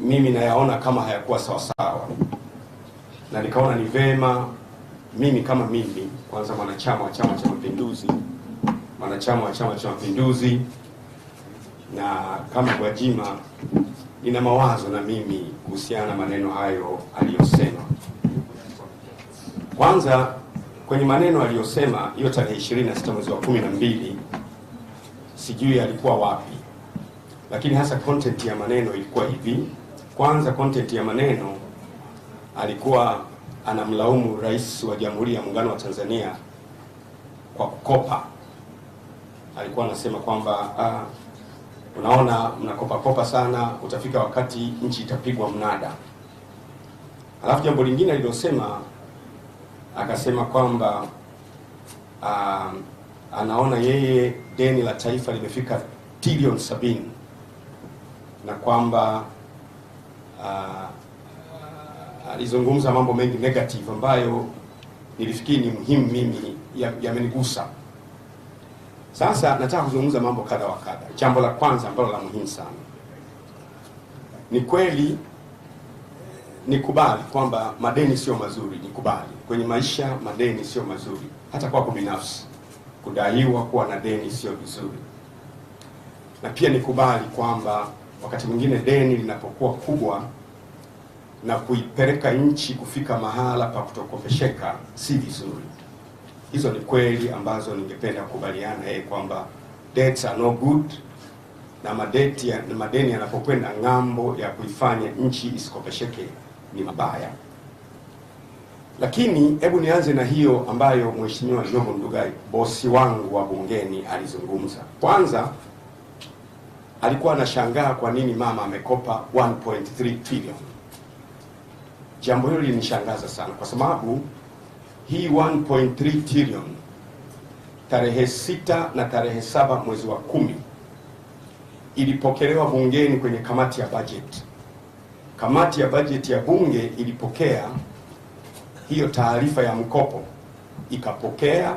mimi nayaona kama hayakuwa sawa sawa, na nikaona ni vema mimi kama mimi, kwanza mwanachama wa Chama cha Mapinduzi, na kama Gwajima nina mawazo na mimi kuhusiana na maneno hayo aliyosema. Kwanza kwenye maneno aliyosema hiyo tarehe 26 mwezi wa 12, sijui alikuwa wapi, lakini hasa content ya maneno ilikuwa hivi. Kwanza content ya maneno alikuwa anamlaumu Rais wa Jamhuri ya Muungano wa Tanzania kwa kukopa. Alikuwa anasema kwamba unaona mnakopa sana, utafika wakati nchi itapigwa mnada. Alafu jambo lingine alilosema, akasema kwamba anaona yeye deni la taifa limefika trilioni 70, na kwamba alizungumza mambo mengi negative ambayo nilifikiri ni muhimu mimi, yamenigusa. Sasa nataka kuzungumza mambo kadha wa kadha. Jambo la kwanza ambalo la muhimu sana, ni kweli nikubali kwamba madeni sio mazuri. Nikubali kwenye maisha madeni sio mazuri, hata kwako binafsi kudaiwa, kuwa na deni sio vizuri. Na pia nikubali kwamba wakati mwingine deni linapokuwa kubwa na kuipeleka nchi kufika mahala pa kutokopesheka si vizuri. Hizo ni kweli ambazo ningependa kukubaliana kwamba debts are no good, na madeni yanapokwenda ng'ambo ya kuifanya nchi isikopesheke ni mabaya. Lakini hebu nianze na hiyo ambayo Mheshimiwa Job Ndugai, bosi wangu wa bungeni, alizungumza. Kwanza alikuwa anashangaa kwa nini mama amekopa 1.3 trillion. Jambo hilo linishangaza sana, kwa sababu hii 1.3 trillion tarehe 6 na tarehe 7 mwezi wa 10 ilipokelewa bungeni kwenye kamati ya budget. Kamati ya budget ya bunge ilipokea hiyo taarifa ya mkopo, ikapokea,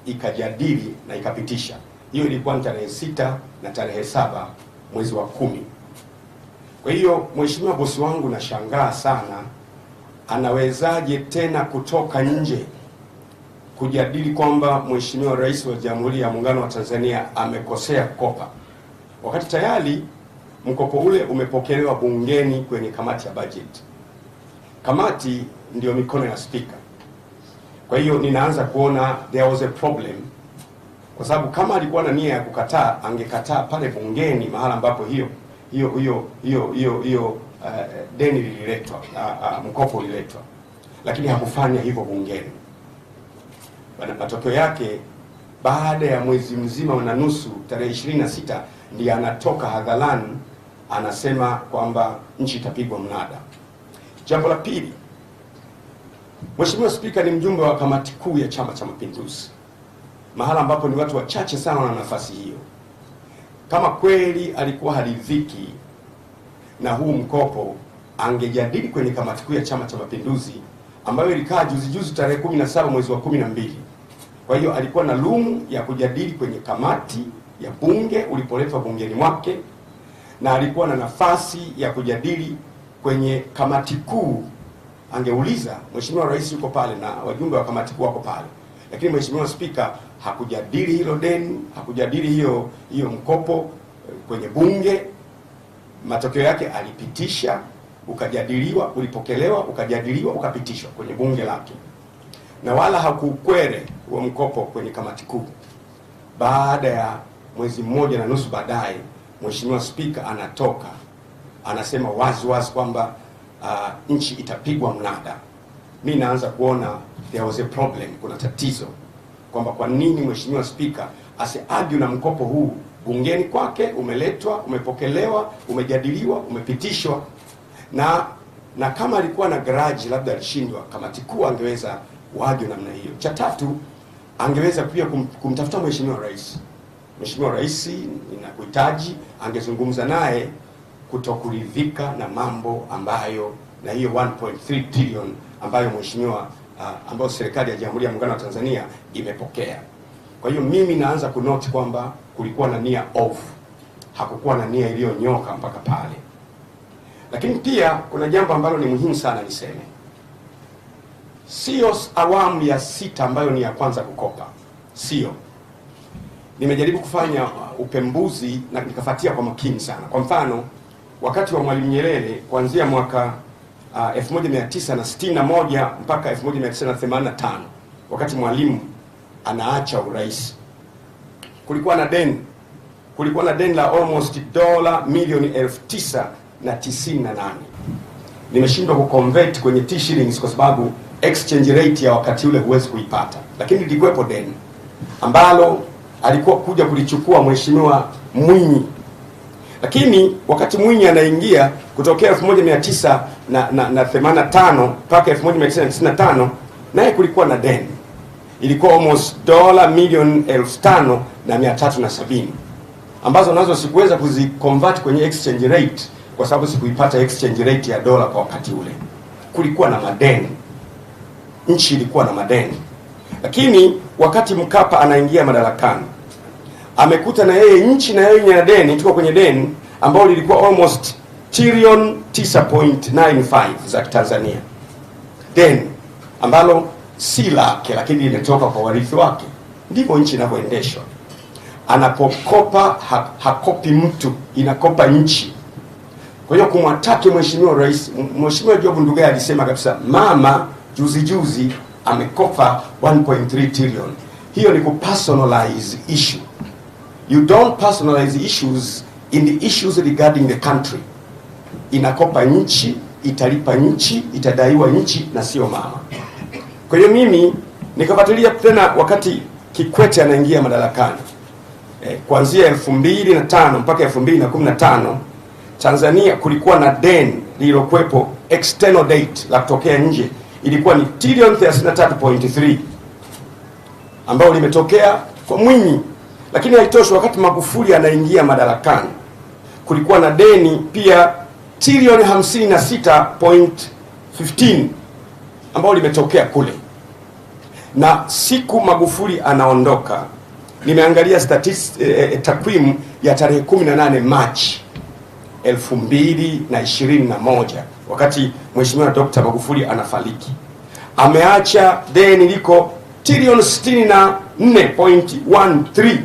ikajadili na ikapitisha. Hiyo ilikuwa tarehe 6 na tarehe 7 mwezi wa 10. Kwa hiyo mheshimiwa bosi wangu, nashangaa sana anawezaje tena kutoka nje kujadili kwamba Mheshimiwa Rais wa Jamhuri ya Muungano wa Tanzania amekosea kukopa, wakati tayari mkopo ule umepokelewa bungeni kwenye kamati ya budget. Kamati ndio mikono ya speaker. Kwa hiyo ninaanza kuona there was a problem, kwa sababu kama alikuwa na nia ya kukataa, angekataa pale bungeni, mahala ambapo hiyo deni lililetwa, mkopo uliletwa, lakini hakufanya hivyo bungeni. Matokeo yake baada ya mwezi mzima na nusu, tarehe 26 ndiye anatoka hadharani anasema kwamba nchi itapigwa mnada. Jambo la pili, Mheshimiwa Spika ni mjumbe wa kamati kuu ya Chama cha Mapinduzi, mahala ambapo ni watu wachache sana wana nafasi hiyo. Kama kweli alikuwa haridhiki na huu mkopo, angejadili kwenye kamati kuu ya Chama cha Mapinduzi ambayo ilikaa juzi tarehe 17 mwezi wa 12. Kwa hiyo alikuwa na lumu ya kujadili kwenye kamati ya bunge ulipoletwa bungeni mwake, na alikuwa na nafasi ya kujadili kwenye kamati kuu. Angeuliza, Mheshimiwa Rais yuko pale na wajumbe wa kamati kuu wako pale, lakini Mheshimiwa Spika hakujadili hilo deni, hakujadili hiyo mkopo kwenye bunge. Matokeo yake alipitisha, ukajadiliwa, ulipokelewa, ukajadiliwa, ukapitishwa kwenye bunge lake, na wala hakukwere huo mkopo kwenye kamati kuu. Baada ya mwezi mmoja na nusu baadaye, Mheshimiwa Spika anatoka anasema wazi kwamba nchi itapigwa mnada. Mimi naanza kuona there was a problem, kuna tatizo, kwamba kwa nini Mheshimiwa Spika asiargue na mkopo huu bungeni kwake, umeletwa, umepokelewa, umejadiliwa, umepitishwa, na kama alikuwa na garage, labda alishindwa, kamati kuu angeweza kuargue namna hiyo. Cha tatu, angeweza pia kumtafuta Mheshimiwa Rais. Mheshimiwa Rais, ninakuhitaji, angezungumza naye kutokuridhika na mambo ambayo, na hiyo 1.3 trillion ambayo mheshimiwa ambayo serikali ya Jamhuri ya Muungano wa Tanzania imepokea. Kwa hiyo mimi naanza kunoti kwamba kulikuwa na nia off, hakukuwa na nia iliyonyoka mpaka pale. Lakini pia kuna jambo ambalo ni muhimu sana niseme. Sio awamu ya 6 ambayo ni ya kwanza kukopa. Sio. Nimejaribu kufanya upembuzi na nikafuatia kwa makini sana. Kwa mfano, wakati wa Mwalimu Nyerere kuanzia mwaka 1961 mpaka 1985, wakati Mwalimu anaacha urais, kulikuwa na deni. Kulikuwa na deni la almost dola milioni 998. Nimeshindwa kuconvert kwenye T-shillings kwa sababu exchange rate ya wakati ule huwezi kuipata, lakini lilikuwepo deni ambalo alikuwa kuja kulichukua Mheshimiwa Mwinyi. Lakini wakati Mwinyi anaingia kutokea 1985 mpaka 1995, naye kulikuwa na deni, ilikuwa almost dola milioni 5,370, ambazo nazo sikuweza kuziconvert kwenye exchange rate kwa sababu sikuipata exchange rate ya dola kwa wakati ule. Kulikuwa na madeni, nchi ilikuwa na madeni. Lakini wakati Mkapa anaingia madarakani, amekuta na yeye nchi na yeye ina deni, tuko kwenye deni ambao lilikuwa almost trillion 9.95 za Tanzania. Deni ambalo si lake lakini limetoka kwa warithi wake. Ndivyo nchi inavyoendeshwa. Anapokopa hakopi mtu, inakopa nchi. Kwa hiyo kumwataki Mheshimiwa Rais, Mheshimiwa Job Ndugai alisema kabisa, mama juzi amekopa 1.3 trillion. Hiyo ni kupersonalize issue. You don't personalize issues in the issues regarding the country. Inakopa nchi, italipa nchi, itadaiwa nchi na sio mama. Kwa hiyo mimi nikafuatilia tena wakati Kikwete anaingia madarakani. Kuanzia 2005 mpaka 2015 Tanzania kulikuwa na deni lililokuwepo external debt la kutokea nje, ilikuwa ni trillion 33.3 ambao limetokea kwa Mwinyi. Lakini haitoshi, wakati Magufuli anaingia madarakani kulikuwa na deni pia trillion 56.15 ambao limetokea kule. Na siku Magufuli anaondoka, nimeangalia takwimu ya tarehe 18 Machi 2021, wakati Mheshimiwa Dr. Magufuli anafariki, ameacha deni liko trillion 64.13.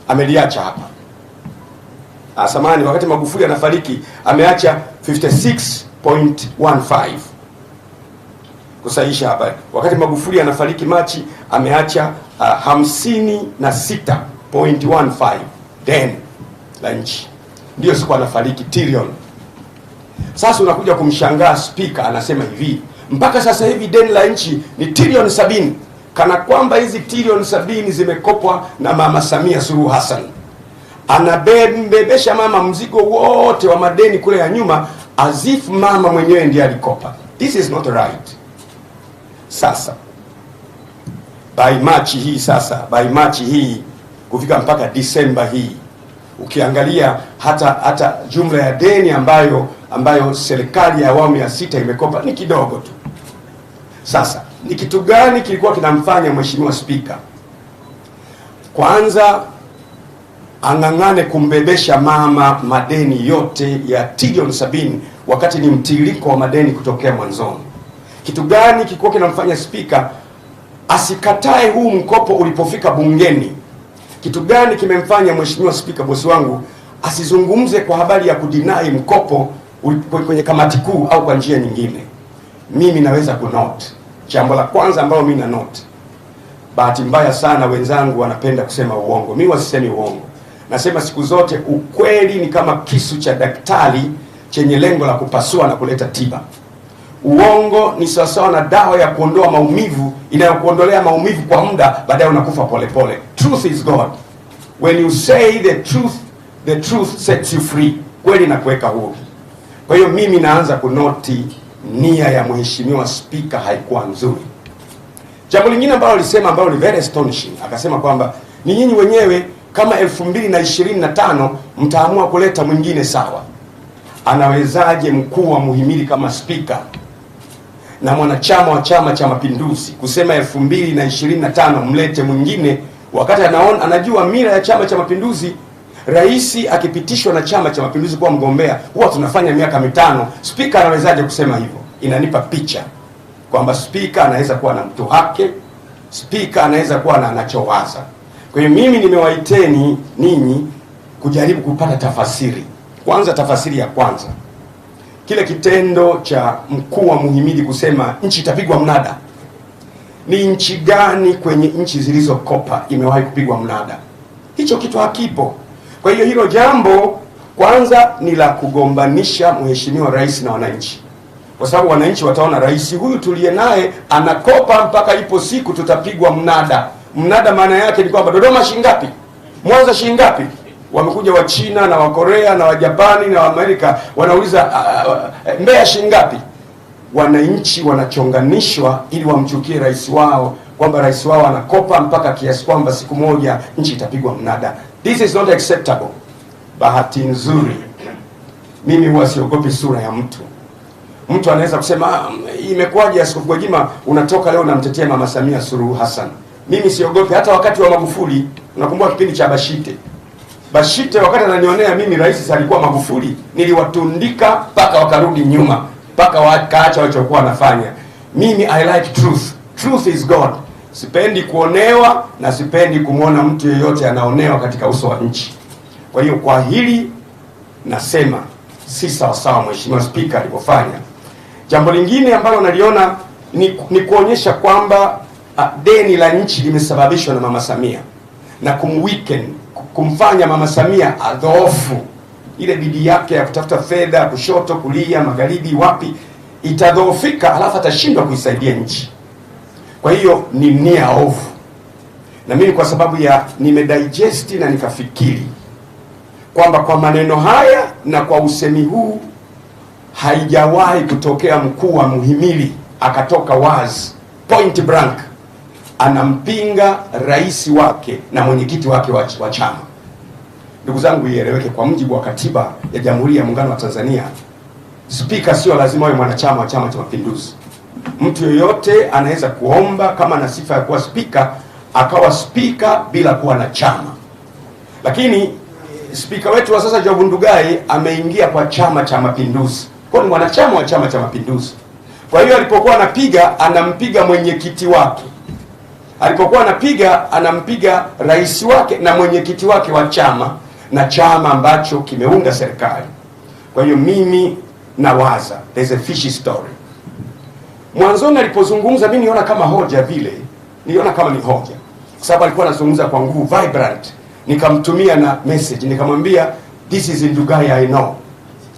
Ameliacha hapa. Asamani, wakati Magufuli anafariki ameacha 56.15. Kusahisha hapa, wakati Magufuli anafariki Machi ameacha 56.15 deni la nchi. Ndio siku anafariki trillion. Sasa unakuja kumshangaa speaker anasema hivi, mpaka sasa hivi deni la nchi ni trillion 70, kana kwamba hizi trillion 70 zimekopwa na Mama Samia Suluhu Hassan. Anabebesha mama mzigo wote wa madeni kule ya nyuma, as if mama mwenyewe ndiye alikopa. This is not right. Sasa by March hii kufika mpaka Disemba hii, ukiangalia hata jumla ya deni ambayo serikali ya awamu ya 6 imekopa ni kidogo tu. Sasa ni kitu gani kilikuwa kinamfanya Mheshimiwa Spika kwanza ang'ang'ane kumbebesha mama madeni yote ya trillion 70 wakati ni mtiririko wa madeni kutokea mwanzoni? Kitu gani kilikuwa kinamfanya Spika asikatae huu mkopo ulipofika bungeni? Kitu gani kimemfanya Mheshimiwa Spika, bosi wangu, asizungumze kwa habari ya kudinai mkopo kwenye kamati kuu au kwa njia nyingine? Mimi naweza kunote jambo la kwanza ambalo mimi na note. Bahati mbaya sana wenzangu wanapenda kusema uongo. Mimi wasisemi uongo. Nasema siku zote ukweli ni kama kisu cha daktari chenye lengo la kupasua na kuleta tiba. Uongo ni sawasawa na dawa ya kuondoa maumivu inayokuondolea maumivu kwa muda, baadaye unakufa polepole. Truth is God. When you say the truth sets you free. Kweli na kuweka huru. Kwa hiyo mimi naanza kunoti nia ya Mheshimiwa Spika haikuwa nzuri. Jambo lingine ambalo alisema ambalo ni very astonishing, akasema kwamba ni nyinyi wenyewe kama 2025 mtaamua kuleta mwingine, sawa. Anawezaje mkuu wa muhimili kama Spika na mwanachama wa Chama cha Mapinduzi kusema 2025 mlete mwingine, wakati anajua mira ya Chama cha Mapinduzi rais akipitishwa na Chama cha Mapinduzi kuwa mgombea, huwa tunafanya miaka mitano. Spika anawezaje kusema hivyo? Inanipa picha kwamba spika anaweza kuwa na mtu wake, spika anaweza kuwa na anachowaza. Kwa hiyo mimi nimewaiteni ninyi kujaribu kupata tafasiri. Kwanza, tafasiri ya kwanza, kile kitendo cha mkuu wa muhimili kusema nchi itapigwa mnada, ni nchi gani kwenye nchi zilizokopa imewahi kupigwa mnada? Hicho kitu hakipo. Kwa hiyo hilo jambo kwanza ni la kugombanisha mheshimiwa rais na wananchi, kwa sababu wananchi wataona rais huyu tuliye naye anakopa mpaka ipo siku tutapigwa mnada. Mnada maana yake ni kwamba Dodoma shingapi, Mwanza shingapi. Wamekuja wa China na wa Korea na wa Japani na wa Amerika wanauliza Mbeya shingapi. Wananchi wanachonganishwa ili wamchukie rais wao, kwamba rais wao anakopa mpaka kiasi kwamba siku moja nchi itapigwa mnada. This is not acceptable. Bahati nzuri mimi huwa siogopi sura ya mtu. Mtu anaweza kusema imekuwaje Askofu Gwajima unatoka leo unamtetea Mama Samia Suluhu Hassan. Mimi siogopi. Hata wakati wa Magufuli, unakumbuka kipindi cha Bashite wakati ananionea mimi rais alikuwa Magufuli, niliwatundika mpaka wakarudi nyuma, mpaka wakaacha walichokuwa wanafanya. Mimi I like truth. Truth is God. Sipendi kuonewa na sipendi kumwona mtu yeyote anaonewa katika uso wa nchi. Kwa hiyo kwa hili nasema si sawa sawa Mheshimiwa Spika alipofanya. Jambo lingine ambalo naliona ni kuonyesha kwamba deni la nchi limesababishwa na Mama Samia na kumfanya Mama Samia adhoofu. Ile bidii yake ya kutafuta fedha kushoto, kulia, magharibi, wapi itadhoofika, alafu atashindwa kuisaidia nchi. Kwa hiyo ni nia ovu. Na mimi kwa sababu ya nimedigest na nikafikiri kwamba kwa maneno haya na kwa usemi huu haijawahi kutokea mkuu wa muhimili akatoka wazi point blank anampinga rais wake na mwenyekiti wake wa chama. Ndugu zangu, ieleweke, kwa mujibu wa katiba ya Jamhuri ya Muungano wa Tanzania, spika sio lazima awe mwanachama wa Chama cha Mapinduzi. Mtu yeyote anaweza kuomba kama na sifa ya kuwa spika akawa spika bila kuwa na chama. Lakini spika wetu wa sasa Job Ndugai ameingia kwa Chama cha Mapinduzi, kwa ni mwanachama wa Chama cha Mapinduzi. Kwa hiyo alipokuwa anapiga anampiga mwenyekiti wake, alipokuwa anapiga anampiga rais wake na mwenyekiti wake wa chama, na chama ambacho kimeunda serikali. Kwa hiyo mimi nawaza there's a fishy story. Mwanzoni alipozungumza mimi niona kama hoja vile, niliona kama ni hoja, kwa sababu alikuwa anazungumza kwa nguvu vibrant. Nikamtumia na message nikamwambia this is Ndugai I know,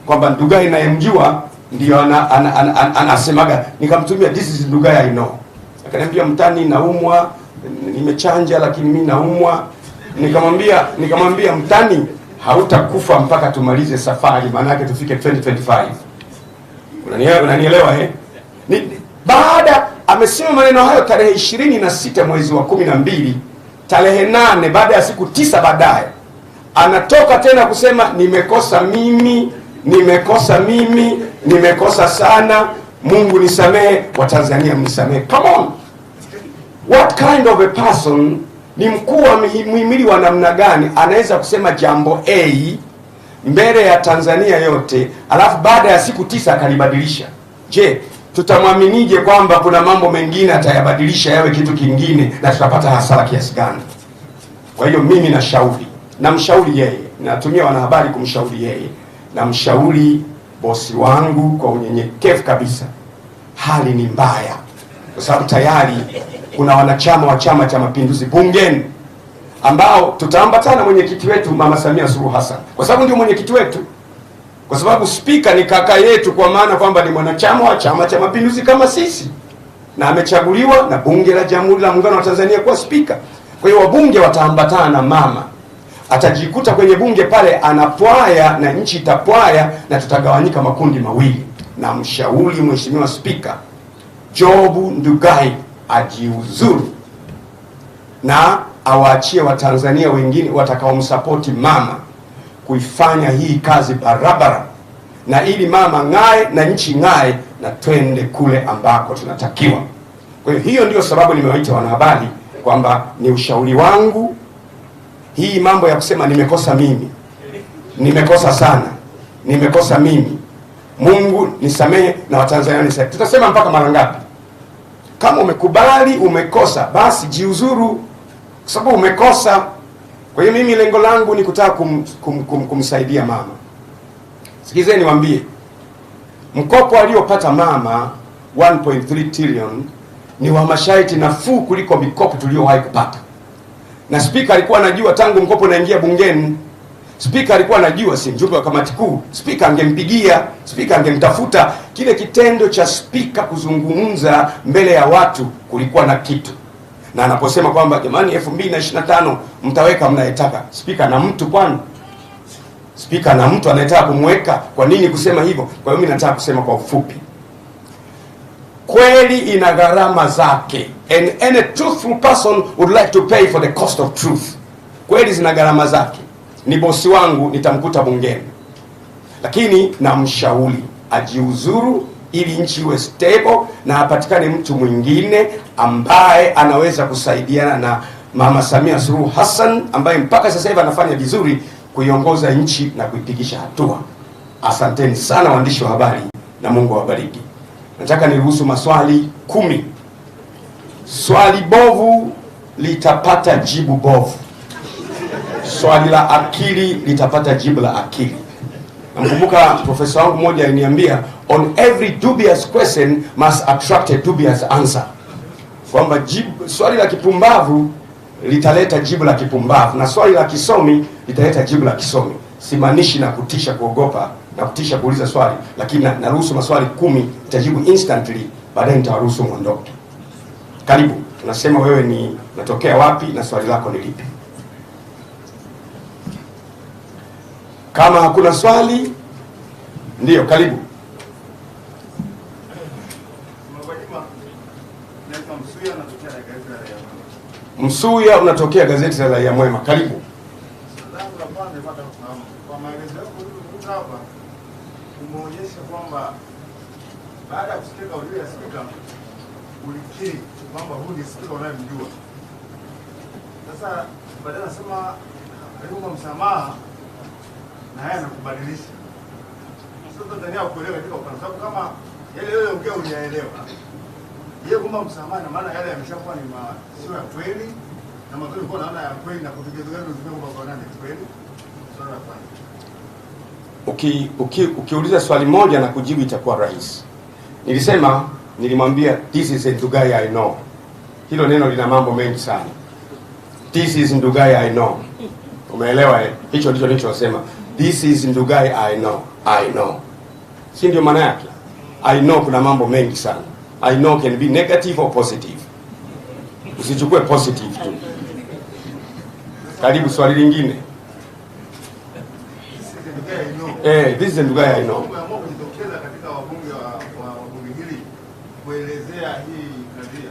kwamba Ndugai nayemjua ndio anasemaga. Nikamtumia this is Ndugai I know. Akaniambia mtani, naumwa, nimechanja lakini mimi naumwa. Nikamwambia mtani, hautakufa mpaka tumalize safari, maana yake tufike 2025. Unanielewa baada amesema maneno hayo tarehe 26 mwezi wa 12, tarehe 8 baada ya siku 9 baadaye anatoka tena kusema nimekosa mimi, nimekosa sana, Mungu nisamehe, Watanzania mnisamehe. Come on, what kind of a person? Ni mkuu wa muhimili wa namna gani anaweza kusema jambo A mbele ya Tanzania yote alafu baada ya siku 9 akalibadilisha? Je, tutamwaminije kwamba kuna mambo mengine atayabadilisha yawe kitu kingine na tutapata hasara kiasi gani? Kwa hiyo mimi namshauri yeye, natumia wanahabari kumshauri yeye, namshauri bosi wangu kwa unyenyekevu kabisa, hali ni mbaya, kwa sababu tayari kuna wanachama wa Chama cha Mapinduzi bungeni ambao tutaambatana mwenyekiti wetu Mama Samia Suluhu Hassan, kwa sababu ndio mwenyekiti wetu, kwa sababu spika ni kaka yetu, kwa maana kwamba ni mwanachama wa Chama cha Mapinduzi kama sisi, na amechaguliwa na bunge la Jamhuri ya Muungano wa Tanzania kuwa spika. Kwa hiyo wabunge wataambatana na mama, atajikuta kwenye bunge pale anapwaya na nchi itapwaya na tutagawanyika makundi mawili. Na mshauri Mheshimiwa Spika Job Ndugai ajiuzuru na awaachie Watanzania wengine watakaomsapoti mama kuifanya hii kazi barabara, na ili mama ng'ae na nchi ng'ae na twende kule ambako tunatakiwa. Kwa hiyo ndio sababu nimewaita wanahabari, kwamba ni ushauri wangu hii mambo ya kusema nimekosa mimi, nimekosa sana, nimekosa mimi, Mungu nisamehe na Watanzania nisamehe, tutasema mpaka mara ngapi? Kama umekubali umekosa, basi jiuzuru, kwa sababu umekosa. Kwa hiyo mimi lengo langu ni kutaka kumsaidia mama. Sikizeni niwaambie, mkopo aliopata mama 1.3 trillion ni wa masharti nafuu kuliko mikopo tuliowahi kupata. Na spika alikuwa anajua tangu mkopo unaingia bungeni. Spika alikuwa anajua, si mjumbe wa kamati kuu. Spika angempigia, spika angemtafuta. Kile kitendo cha spika kuzungumza mbele ya watu kulikuwa na kitu. Na anaposema kwamba jamani 2025 mtaweka mnayetaka, spika na mtu kwani? Spika na mtu anayetaka kumweka, kwa nini kusema hivyo? Kwa hiyo mimi nataka kusema kwa ufupi, kweli ina gharama zake, and any truthful person would like to pay for the cost of truth. Kweli zina gharama zake. Ni bosi wangu, nitamkuta bungeni, lakini namshauri ajiuzuru ili nchi iwe stable na apatikane mtu mwingine ambaye anaweza kusaidiana na Mama Samia Suluhu Hassan ambaye mpaka sasa hivi anafanya vizuri kuiongoza nchi na kuipigisha hatua. Asanteni sana waandishi wa habari na Mungu awabariki. Nataka niruhusu maswali 10. Swali bovu litapata jibu bovu. Swali la akili litapata jibu la akili. Namkumbuka profesa wangu mmoja aliniambia, on every dubious question must attract a dubious answer. Kwamba swali la kipumbavu litaleta jibu la kipumbavu na swali la kisomi litaleta jibu la kisomi. Simaanishi na kutisha kuogopa na kutisha kuuliza swali, lakini naruhusu maswali 10 nitajibu instantly, baadaye nitawaruhusu muondoke. Karibu, tunasema wewe ni unatokea wapi na swali lako ni lipi? Kama hakuna swali, ndio karibu. Msuya unatokea gazeti la Raia Mwema, karibu. Kwa maelezo yako hapa umeonyesha kwamba baada ya kusikia kauli ya spika ulikiri kwamba huyu ni spika unayemjua. Sasa baadaye anasema aliomba msamaha na yeye anakubadilisha. Sasa Tanzania kuelewa katika upande sababu kama yale yale ongea uliyaelewa. Yeye kwamba msamaha na maana yale yameshakuwa ni sio ya kweli na mazuri kwa naona ya kweli na kutekeleza gani zimekuwa kwa nani kweli. Ukiuliza swali moja na kujibu itakuwa rahisi. Nilimwambia this is Ndugai I know. Hilo neno lina mambo mengi sana. This is Ndugai I know. Umeelewa hicho ndicho nilichosema. This is Ndugai I know. I know. Si ndio maana yake? I know kuna mambo mengi sana. I know can be negative or positive. Usichukue positive tu. Karibu swali lingine. This is Ndugai I know. Kujitokeza katika wabunge wa bunge hili kuelezea hii kadhia.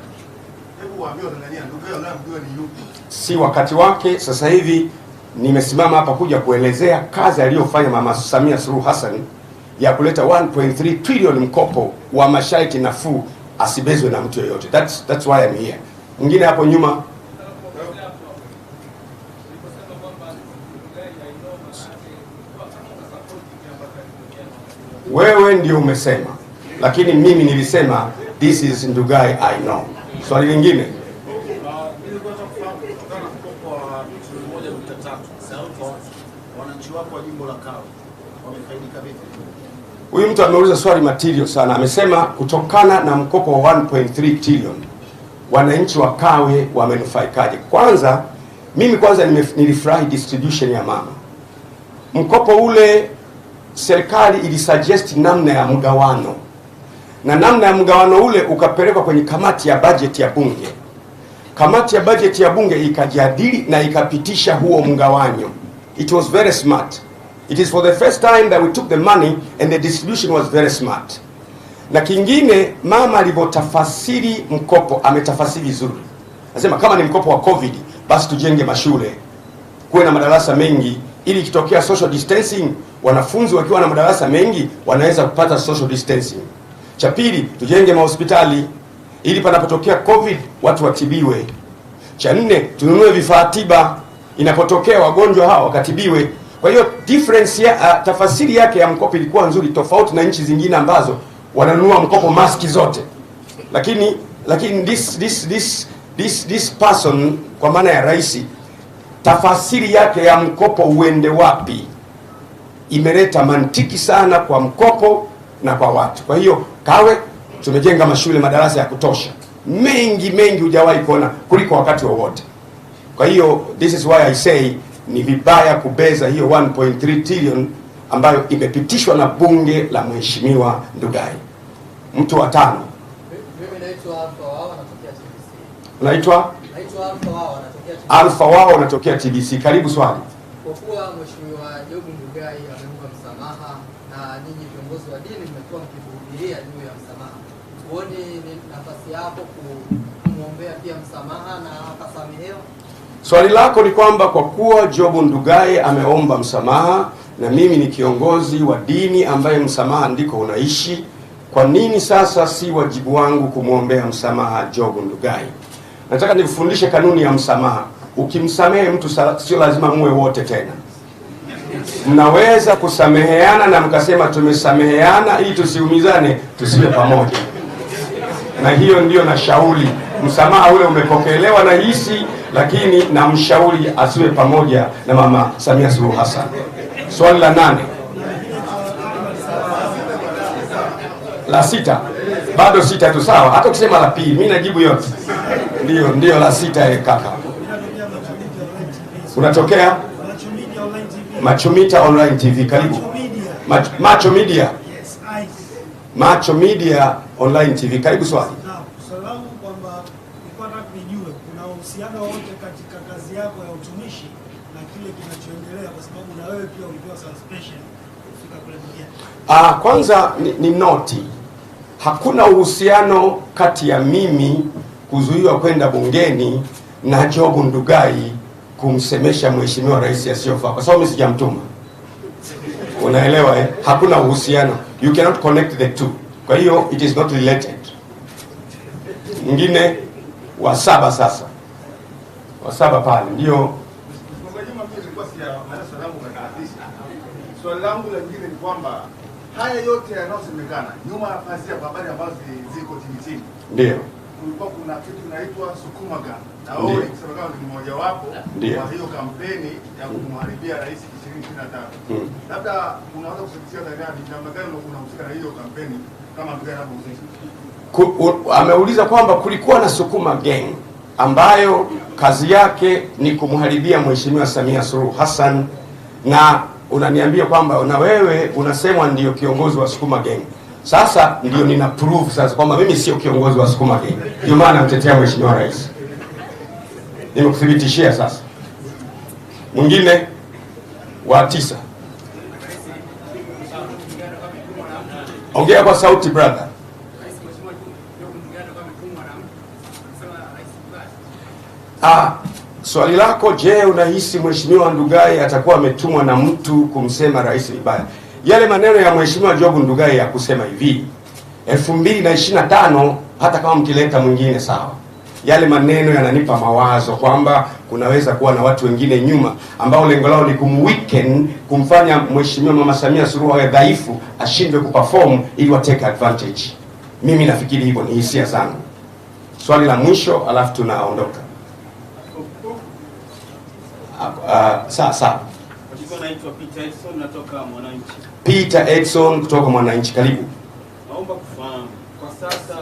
Hebu waambie Tanzania Ndugai unamjua ni yupi? Si wakati wake sasa hivi. Nimesimama hapa kuja kuelezea kazi aliyofanya Mama Samia Suluhu Hassan ya kuleta 1.3 trillion mkopo wa masharti nafuu, asibezwe na mtu yoyote. That's why I'm here. Mwingine hapo nyuma. Wewe ndio umesema, lakini mimi nilisema this is Ndugai I know. Swali lingine. Huyu mtu ameuliza swali material sana. Amesema kutokana na mkopo wa 1.3 trillion wananchi wa Kawe wamenufaikaje? Kwanza mimi nilifurahi distribution ya mama. Mkopo ule serikali ilisuggest namna ya mgawano, na namna ya mgawano ule ukapelekwa kwenye kamati ya budget ya bunge. Kamati ya budget ya bunge ikajadili na ikapitisha huo mgawanyo. It was very smart. It is for the first time that we took the money and the distribution was very smart. Na kingine, mama alivyotafasiri mkopo ametafasiri vizuri. Anasema kama ni mkopo wa COVID, basi tujenge mashule, kuwe na madarasa mengi, ili kitokea social distancing, wanafunzi wakiwa na madarasa mengi wanaweza kupata social distancing. Cha pili, tujenge mahospitali ili panapotokea COVID watu watibiwe. Cha nne, tununue vifaa tiba inapotokea wagonjwa hawa wakatibiwe. Kwa hiyo difference ya tafasiri yake ya mkopo ilikuwa nzuri, tofauti na nchi zingine ambazo wananunua mkopo maski zote. Lakini this person, kwa maana ya rais, tafasiri yake ya mkopo uende wapi imeleta mantiki sana kwa mkopo na kwa watu. Kwa hiyo Kawe tumejenga mashule, madarasa ya kutosha, mengi hujawahi kuona kuliko wakati wowote. Kwa hiyo this is why I say ni vibaya kubeza hiyo 1.3 trillion ambayo imepitishwa na bunge la Mheshimiwa Ndugai. Mtu wa tano. Mimi naitwa Alpha Wao, natokea TBC. Unaitwa? Naitwa Alpha Wao, natokea TBC. Alpha Wao, natokea TBC. Karibu swali. Kwa kuwa Mheshimiwa Job Ndugai ameomba msamaha na nyinyi viongozi wa dini mmekuwa mkihubiria juu ya msamaha, huoni ni nafasi yako kumwombea pia msamaha na akasamehewa? Swali lako ni kwamba kwa kuwa Job Ndugai ameomba msamaha na mimi ni kiongozi wa dini ambaye msamaha ndiko unaishi, kwa nini sasa si wajibu wangu kumwombea msamaha Job Ndugai? Nataka nikufundishe kanuni ya msamaha. Ukimsamehe mtu sio lazima muwe wote tena. Mnaweza kusameheana na mkasema tumesameheana ili tusiumizane, tusiwe pamoja. Na hiyo ndio na shauri. Msamaha ule umepokelewa na hisi, lakini na mshauri asiwe pamoja na Mama Samia Suluhu Hassan. Swali la 8. La 6. Bado 6 tu, sawa. Hata ukisema la pili mimi najibu yote. Ndio la 6 kaka. Unatokea Machomita Online TV. Karibu. Macho Media. Macho Media Online TV. Karibu swali. Swali langu kwamba nilikuwa nataka nijue kuna uhusiano wote katika kazi yako ya utumishi na kile kinachoendelea, kwa sababu na wewe pia ulipewa suspension kufika kule bungeni. Kwanza ni noti. Hakuna uhusiano kati ya mimi kuzuiwa kwenda bungeni na Job Ndugai kumsemesha Mheshimiwa Rais asiyofaa, kwa sababu mimi sijamtuma. Unaelewa eh? Hakuna uhusiano. You cannot connect the two. Kwa hiyo it is not related. Mwingine wa 7 sasa. Wa 7 pale ndio. Swali langu la nyingine ni kwamba haya yote yanayosemekana nyuma ya pazia, habari ambazo ziko chini, ndio kulikuwa kuna kitu kinaitwa Sukuma Gang, na wewe kisemekana ni mmoja wapo wa hiyo kampeni ya kumharibia rais 2025. Labda unaweza kusikia namna gani unahusika na hiyo kampeni kama Ndugai anapohusika? Ameuliza kwamba kulikuwa na Sukuma Gang ambayo kazi yake ni kumharibia Mheshimiwa Samia Suluhu Hassan, na unaniambia kwamba na wewe unasemwa ndio kiongozi wa Sukuma Gang. Sasa ndio nina proof sasa kwamba mimi sio kiongozi wa Sukuma Gang. Ndio maana namtetea Mheshimiwa Rais. Nimekuthibitishia sasa. Mwingine wa 9. Ongea kwa sauti brother. Swali lako, je, unahisi Mheshimiwa Ndugai atakuwa ametumwa na mtu kumsema rais vibaya? Yale maneno ya Mheshimiwa Job Ndugai ya kusema hivi 2025 hata kama mkileta mwingine sawa. Yale maneno yananipa mawazo kwamba kunaweza kuwa na watu wengine nyuma ambao lengo lao ni kumweaken, kumfanya Mheshimiwa Mama Samia Suluhu awe dhaifu, ashindwe kuperform ili wa take advantage. Mimi nafikiri hivyo, ni hisia zangu. Swali la mwisho alafu tunaondoka. Sasa naitwa Peter Edson, natoka Mwananchi. Peter Edson kutoka Mwananchi, karibu. Naomba kufahamu kwa sasa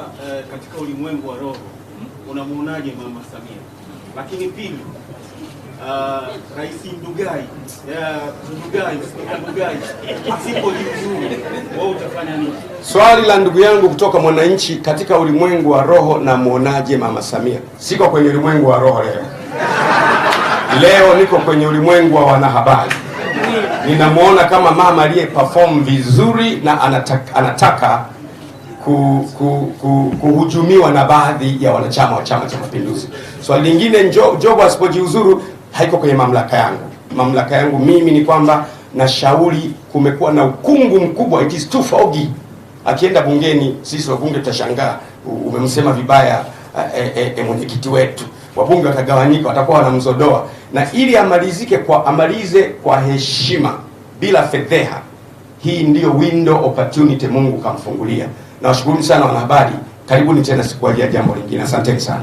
katika ulimwengu wa roho unamuonaje Mama Samia? Lakini pili, Rais Ndugai asipojiuzuru wewe utafanya nini? Swali la ndugu yangu kutoka Mwananchi, katika ulimwengu wa roho na muonaje Mama Samia? Siko kwenye ulimwengu wa roho leo. Leo niko kwenye ulimwengu wa wanahabari. Ninamuona kama mama aliye perform vizuri na anataka kuhujumiwa na baadhi ya wanachama wa Chama cha Mapinduzi. Swali lingine, Job asipojiuzuru, haiko kwenye mamlaka yangu. Mamlaka yangu mimi ni kwamba nashauri, kumekuwa na ukungu mkubwa, it is too foggy. Akienda bungeni, sisi wabunge tutashangaa, umemsema vibaya mwenyekiti wetu. wabunge watagawanyika, watakuwa wanamzodoa, na ili amalize kwa heshima bila fedheha. Hii ndiyo window opportunity Mungu kamfungulia. Na washukuru sana wanahabari, karibuni tena siku ya jambo lingine. Asanteni sana.